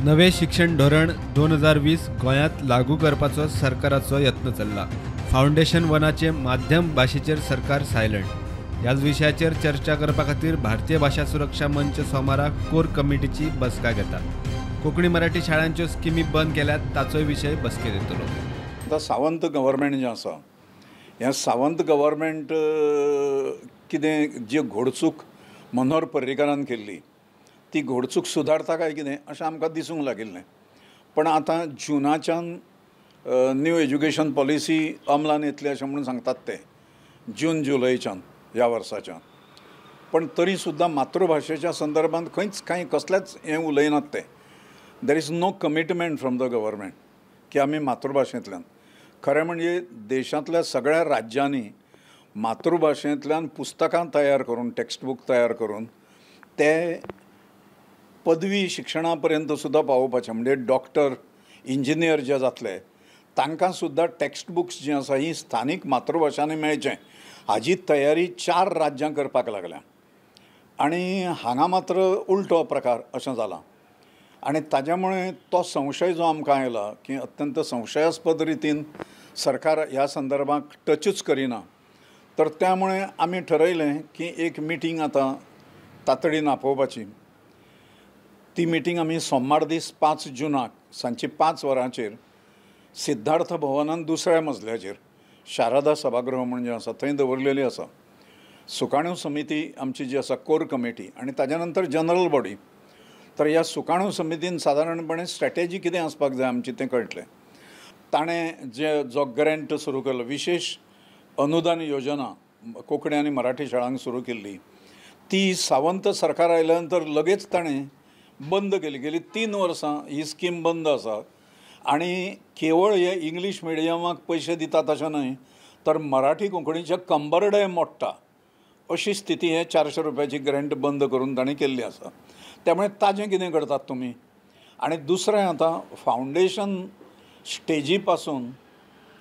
नवे शिक्षण धोरण 2020 गोंयांत लागू करपाचो सरकाराचो यत्न चल्ला। फाउंडेशन वनाचे माध्यम भाशेचेर सरकार सायलंट। ह्याच विशयाचेर चर्चा करपा खातीर भारतीय भाषा सुरक्षा मंच सोमाराक कोर कमिटीची बसका घेता। कोंकणी मराठी शाळांच्यो स्किमी बंद केल्यात ताचोय विशय बसकेत येतलो। आतां सावंत गव्हर्मेंट जें आसा हें सावंत गव्हर्मेंट कितें जी घोडचूक मनोहर पर्रीकारान केल्ली ती घोडचूक सुदारता काय कितें अशें आमकां दिसूंक लागिल्लें। पण आतां जुनाच्यान न्यू एज्युकेशन पॉलिसी अमलान येतली अशें म्हणून सांगतात ते जून जुलयच्यान ह्या वर्साच्यान। पण तरी सुद्दां मातृभाशेच्या संदर्भांत खंयच कांय कसलेंच हें उलयनात ते। There is no commitment from the government की आमी मातृभाशेंतल्यान खरें म्हणजे देशांतल्या सगळ्या राज्यांनी मातृभाशेंतल्यान पुस्तकां तयार करून टेक्स्ट बूक तयार करून ते पदवी शिक्षणा पर्यंत सुद्दां पावोवपाचें। म्हणजे डॉक्टर इंजिनियर जे जातले तांकां सुद्दां टेक्स्ट बुक्स जी आसा ही स्थानीक मातृभाशांनी मेळचें हाजी तयारी 4 राज्यां करपाक लागल्या। आनी हांगा मात्र उल्टो प्रकार अशें जालां। आनी ताज्या मुळे तो संशय जो आमकां आयला की अत्यंत संशयास्पद रितीन सरकार ह्या संदर्भात टचूच करिना, तर त्यामुळे आमी ठरयलें की एक मिटींग आतां तातडीन आपोवपाची। ती मिटींग आमी सोमार दीस 5 जुनाक सांजची 5 वरांचेर सिद्धार्थ भवनान दुसऱ्या मजल्याचेर शारदा सभागृह म्हणून जें आसा थंय दवरलेली आसा। सुकाणू समिती आमची जी आसा कोर कमिटी आनी ताज्या नंतर जनरल बॉडी। तर ह्या सुकाणू समितीन सादारणपणे स्ट्रॅटेजी कितें आसपाक जाय आमची तें कळटलें। ताणें जो ग्रँट सुरू केल्लो विशेष अनुदान योजना कोंकणी आनी मराठी शाळांक सुरू केल्ली ती सावंत सरकार आयल्या नंतर लगेच ताणें बंद केली। गेली 3 वर्सां ही स्कीम बंद आसा। आनी केवळ हे इंग्लीश मिडियमाक पयशे दितात अशें न्हय, तर मराठी कोंकणीचे कंबरडे मोडटा अशी स्थिती हे 400 रुपयाची ग्रँट बंद करून ताणें केल्ली आसा। त्यामुळे ताजें कितें करतात तुमी। आनी दुसरें आतां फाउंडेशन स्टेजी पासून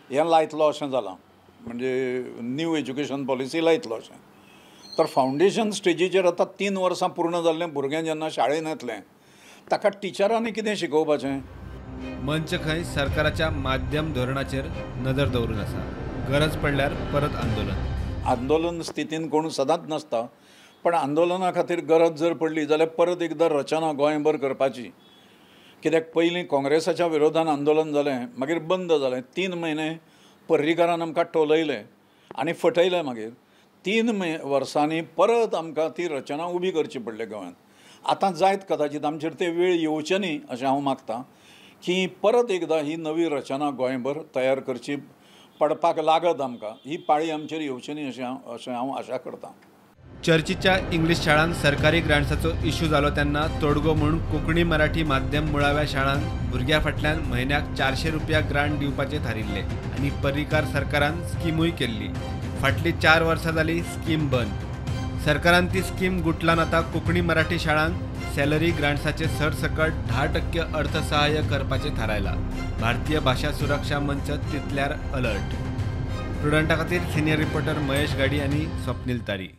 हें लायतलो अशें जालां, म्हणजे न्यू एज्युकेशन पॉलिसी लायतलो अशें। तर फाउंडेशन स्टेजीचेर आतां 3 वर्सां पूर्ण जाल्लें भुरगें जेन्ना शाळेंत येतलें ताका टिचरांनी कितें शिकोवपाचें। मंच खंय सरकाराच्या माध्यम धोरणाचेर नदर दवरून आसा। गरज पडल्यार परत आंदोलन स्थितीन कोण सदांच नासता, पण आंदोलना खातीर गरज जर पडली जाल्यार परत एकदां रचना गोंयभर करपाची। कित्याक पयलीं काँग्रेसाच्या विरोधान आंदोलन जालें, मागीर बंद जालें। 3 म्हयने पर्रीकारान आमकां टोलयलें आनी फटयलें। मागीर 3 वर्सांनी परत आमकां ती रचना उबी करची पडली गोंयांत। आतां जायत कदाचित आमचेर ते वेळ येवचे न्ही अशें हांव मागतां की परत एकदां ही नवी रचना गोंयभर तयार करची पडपाक लागत आमकां। ही पाळी आमचेर येवची न्ही अशें हांव आशा करतां। चर्चीच्या इंग्लीश शाळांक सरकारी ग्रांट्साचो इश्यू जालो तेन्ना तोडगो म्हणून कोंकणी मराठी माध्यम मुळाव्या शाळांक भुरग्यां फाटल्यान म्हयन्याक 400 रुपया ग्रांट दिवपाचे थारिल्ले आनी पर्रीकार सरकारान स्किमूय केल्ली। फाटलीं 4 वर्सां जाली स्कीम बंद। सरकारान ती स्कीम गुटलावन आतां कोंकणी मराठी शाळांक सॅलरी ग्रांट्साचे सरसकट 10% अर्थसहाय्य करपाचें थारायलां। भारतीय भाषा सुरक्षा मंच तितल्यार अलर्ट। स्टुडंटा खातीर सिनियर रिपोर्टर महेश गाडी आनी स्वप्नील तारी।